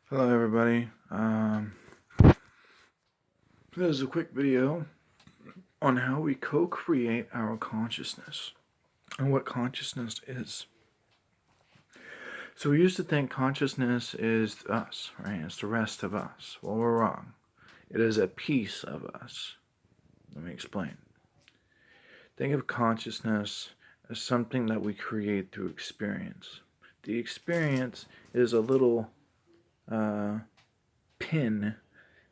Hello everybody. This is a quick video on how we co-create our consciousness and what consciousness is. So we used to think consciousness is us, right? It's the rest of us. Well, we're wrong. It is a piece of us. Let me explain. Think of consciousness as something that we create through experience. The experience is a little pin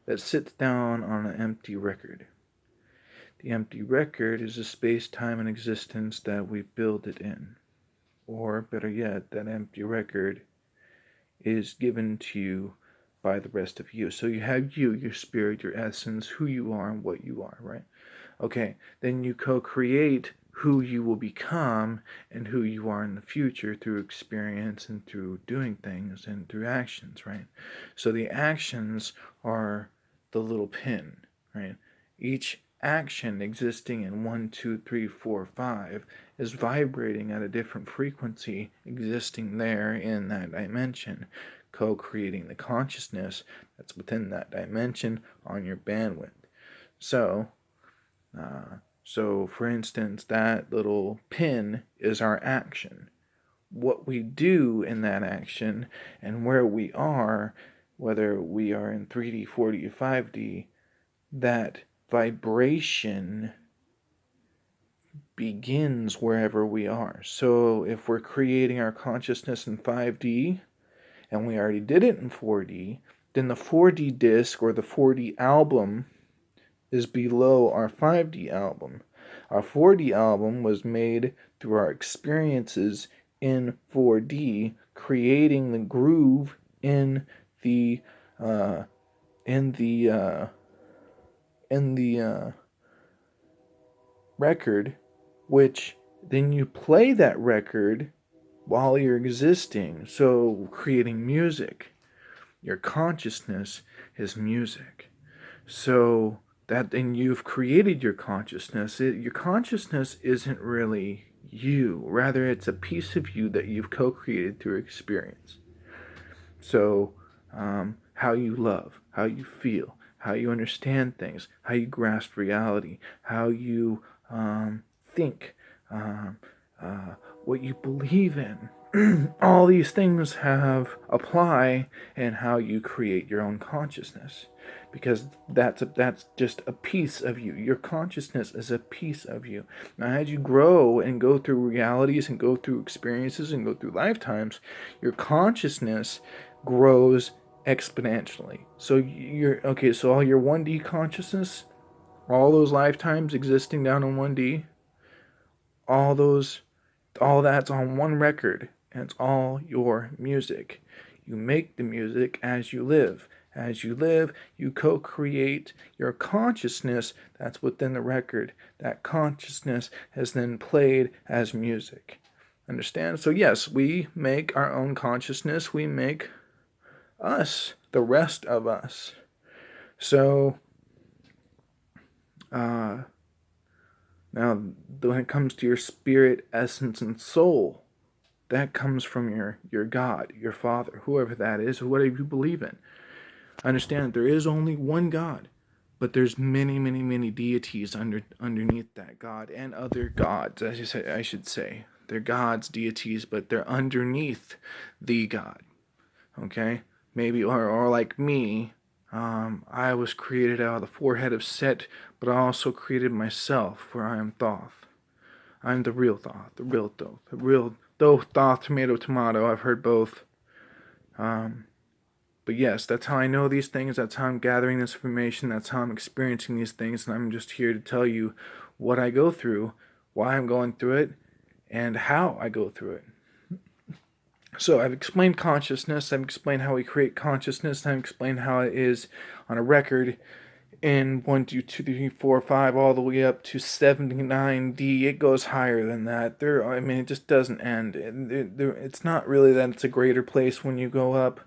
that sits down on an empty record. The empty record is a space-time and existence that we build it in. Or, better yet, that empty record is given to you by the rest of you. So you have you, your spirit, your essence, who you are and what you are, right? Okay, then you co-create who you will become and who you are in the future through experience and through doing things and through actions, right? So the actions are the little pin, right? Each action existing in 1, 2, 3, 4, 5 is vibrating at a different frequency existing there in that dimension, co-creating the consciousness that's within that dimension on your bandwidth. So, for instance, that little pin is our action. What we do in that action and where we are, whether we are in 3D, 4D, or 5D, that vibration begins wherever we are. So if we're creating our consciousness in 5D, and we already did it in 4D, then the 4D disc or the 4D album is below our 5D album. Our 4D album was made through our experiences in 4D, creating the groove in the record, which then you play that record while you're existing. So creating music. Your consciousness is music. So that then you've created your consciousness. Your consciousness isn't really you. Rather, it's a piece of you that you've co-created through experience. So how you love, how you feel, how you understand things, how you grasp reality, how you think, what you believe in. All these things apply in how you create your own consciousness, because that's just a piece of you. Your consciousness is a piece of you. Now, as you grow and go through realities and go through experiences and go through lifetimes, your consciousness grows exponentially. So so all your 1D consciousness, all those lifetimes existing down in 1D, all that's on one record, and it's all your music. You make the music as you live. As you live, you co-create your consciousness that's within the record. That consciousness is then played as music. Understand? So yes, we make our own consciousness. We make us, the rest of us. So, now when it comes to your spirit, essence, and soul, that comes from your God, your Father, whoever that is, or whatever you believe in. Understand that there is only one God, but there's many, many, many deities underneath that God, and other gods, as you say, I should say. They're gods, deities, but they're underneath the God. Okay? Maybe, or like me, I was created out of the forehead of Set, but I also created myself, where I am Thoth. I'm the real Thoth, the real Thoth, the real Thoth, tomato, tomato. I've heard both. But yes, that's how I know these things. That's how I'm gathering this information. That's how I'm experiencing these things. And I'm just here to tell you what I go through, why I'm going through it, and how I go through it. So I've explained consciousness. I've explained how we create consciousness. I've explained how it is on a record in 1, 2, 3, 4, 5, all the way up to 79D. It goes higher than that. It just doesn't end. It's not really that it's a greater place when you go up,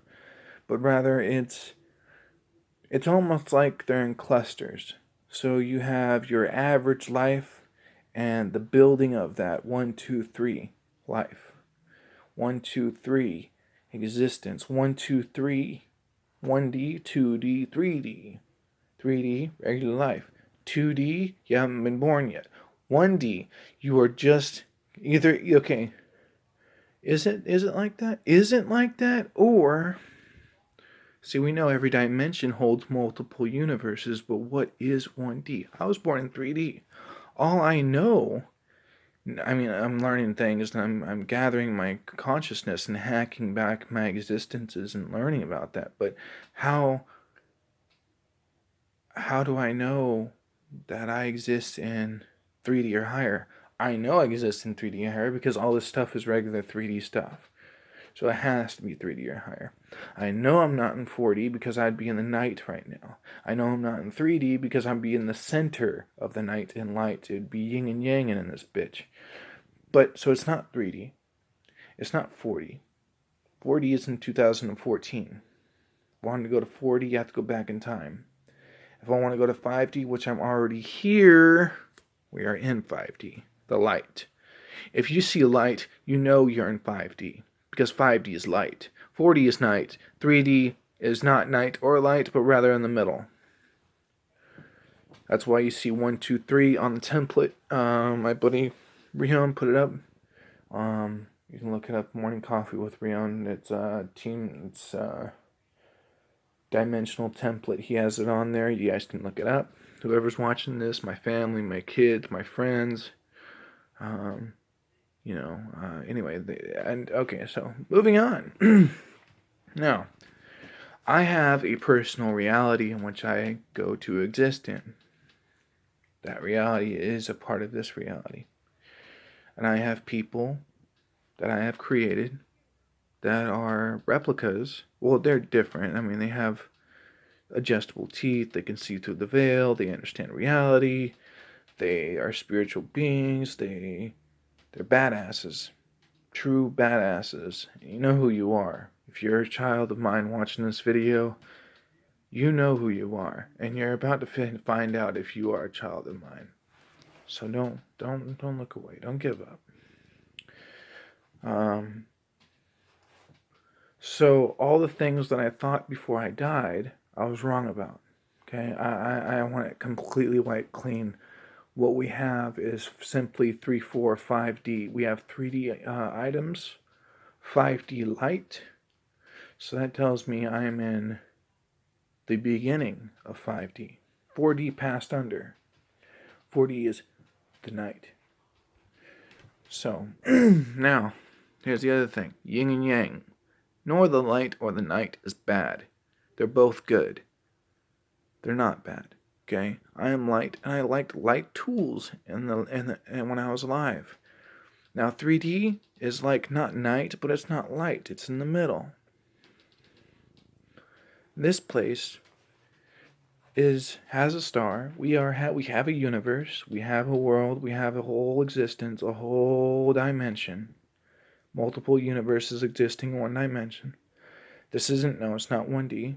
but rather it's almost like they're in clusters. So you have your average life and the building of that 1, 2, 3 life. 1, 2, 3 existence. 1, 2, 3 1D, 2D, 3D. 3D, regular life. 2D, you haven't been born yet. 1D, you are just either, okay, is it like that? Isn't like that? Or, see, we know every dimension holds multiple universes, but what is 1D? I was born in 3D. All I know, I mean, I'm learning things and I'm gathering my consciousness and hacking back my existences and learning about that. But how do I know that I exist in 3D or higher? I know I exist in 3D or higher because all this stuff is regular 3D stuff. So it has to be 3D or higher. I know I'm not in 4D because I'd be in the night right now. I know I'm not in 3D because I'd be in the center of the night and light. It'd be yin and yang in this bitch. But, so it's not 3D. It's not 4D. 4D is in 2014. If I wanted to go to 4D, you have to go back in time. If I want to go to 5D, which I'm already here, we are in 5D. The light. If you see light, you know you're in 5D. Because 5D is light. 4D is night. 3D is not night or light, but rather in the middle. That's why you see 1, 2, 3 on the template. My buddy Rion put it up. You can look it up. Morning Coffee with Rion. It's dimensional template. He has it on there. You guys can look it up. Whoever's watching this, my family, my kids, my friends. Anyway, okay, so moving on. Now, I have a personal reality in which I go to exist in. That reality is a part of this reality. And I have people that I have created that are replicas. Well, they're different. I mean, they have adjustable teeth. They can see through the veil. They understand reality. They are spiritual beings. They're badasses. True badasses. You know who you are. If you're a child of mine watching this video, you know who you are, and you're about to find out if you are a child of mine. So don't look away. Don't give up. So all the things that I thought before I died, I was wrong about. Okay, I want it completely wiped clean. What we have is simply 3, 4, 5D. We have 3D items, 5D light. So that tells me I am in the beginning of 5D. 4D passed under. 4D is the night. So, now, here's the other thing. Yin and yang. Nor the light or the night is bad. They're both good. They're not bad. Okay? I am light, and I liked light tools and when I was alive. Now 3D is like not night, but it's not light. It's in the middle. This place has a star. We have a universe. We have a world. We have a whole existence, a whole dimension. Multiple universes existing in one dimension. It's not 1D.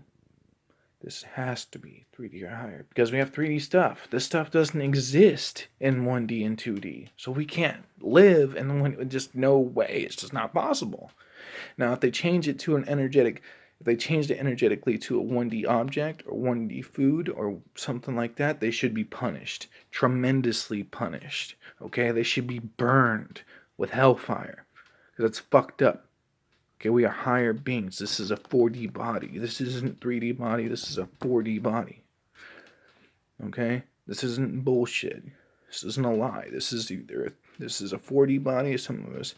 This has to be 3D or higher because we have 3D stuff. This stuff doesn't exist in 1D and 2D. So we can't live in just no way. It's just not possible. Now, if they change it energetically to a 1D object or 1D food or something like that, they should be punished. Tremendously punished. Okay? They should be burned with hellfire. Because it's fucked up. Okay, we are higher beings. This is a 4D body. This isn't 3D body. This is a 4D body. Okay? This isn't bullshit. This isn't a lie. This is a 4D body. Some of us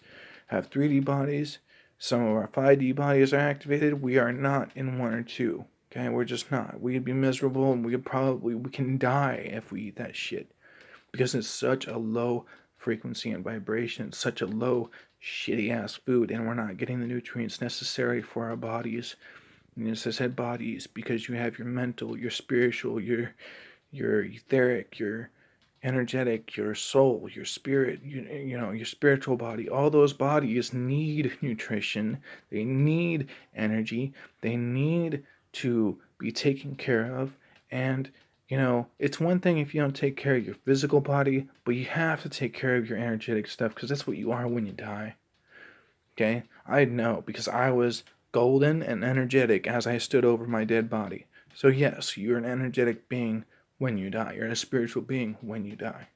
have 3D bodies. Some of our 5D bodies are activated. We are not in 1 or 2. Okay? We're just not. We'd be miserable and we can die if we eat that shit. Because it's such a low frequency and vibration. It's such a low shitty ass food, and we're not getting the nutrients necessary for our bodies. And as I said, bodies, because you have your mental, your spiritual, your etheric, your energetic, your soul, your spirit, your spiritual body. All those bodies need nutrition. They need energy. They need to be taken care of. And it's one thing if you don't take care of your physical body, but you have to take care of your energetic stuff because that's what you are when you die. Okay? I know because I was golden and energetic as I stood over my dead body. So yes, you're an energetic being when you die. You're a spiritual being when you die.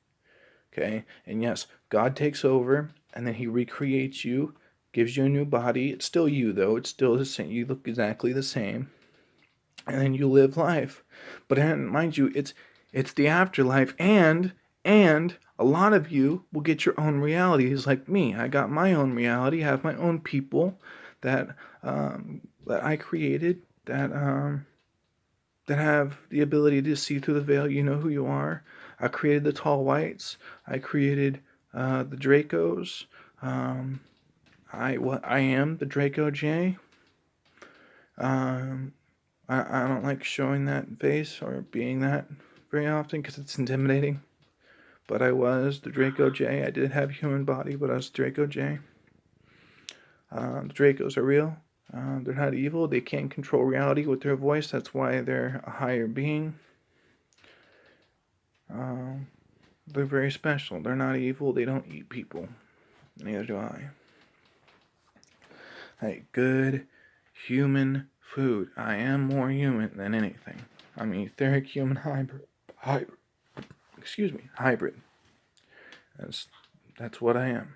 Okay? And yes, God takes over and then he recreates you, gives you a new body. It's still you though. It's still the same. You look exactly the same. And then you live life. But mind you, it's the afterlife, and a lot of you will get your own realities like me. I got my own reality, I have my own people that that I created that have the ability to see through the veil. You know who you are. I created the tall whites. I created the Dracos. I am the Draco J. I don't like showing that face or being that very often because it's intimidating. But I was the Draco J. I did have a human body, but I was Draco J. The Dracos are real. They're not evil. They can't control reality with their voice. That's why they're a higher being. They're very special. They're not evil. They don't eat people. Neither do I. Hey, good human food. I am more human than anything. I'm an etheric human hybrid. Hybrid. That's what I am.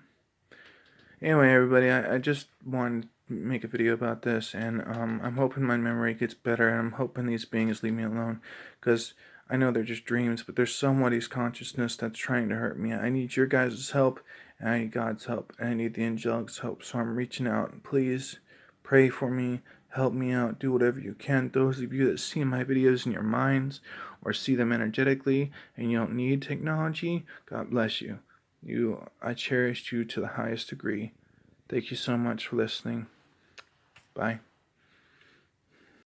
Anyway, everybody, I just wanted to make a video about this, and I'm hoping my memory gets better, and I'm hoping these beings leave me alone, because I know they're just dreams, but there's somebody's consciousness that's trying to hurt me. I need your guys' help, and I need God's help, and I need the angelic's help, so I'm reaching out. Please pray for me, help me out, do whatever you can. Those of you that see my videos in your minds, or see them energetically, and you don't need technology, God bless you. I cherished you to the highest degree. Thank you so much for listening. Bye.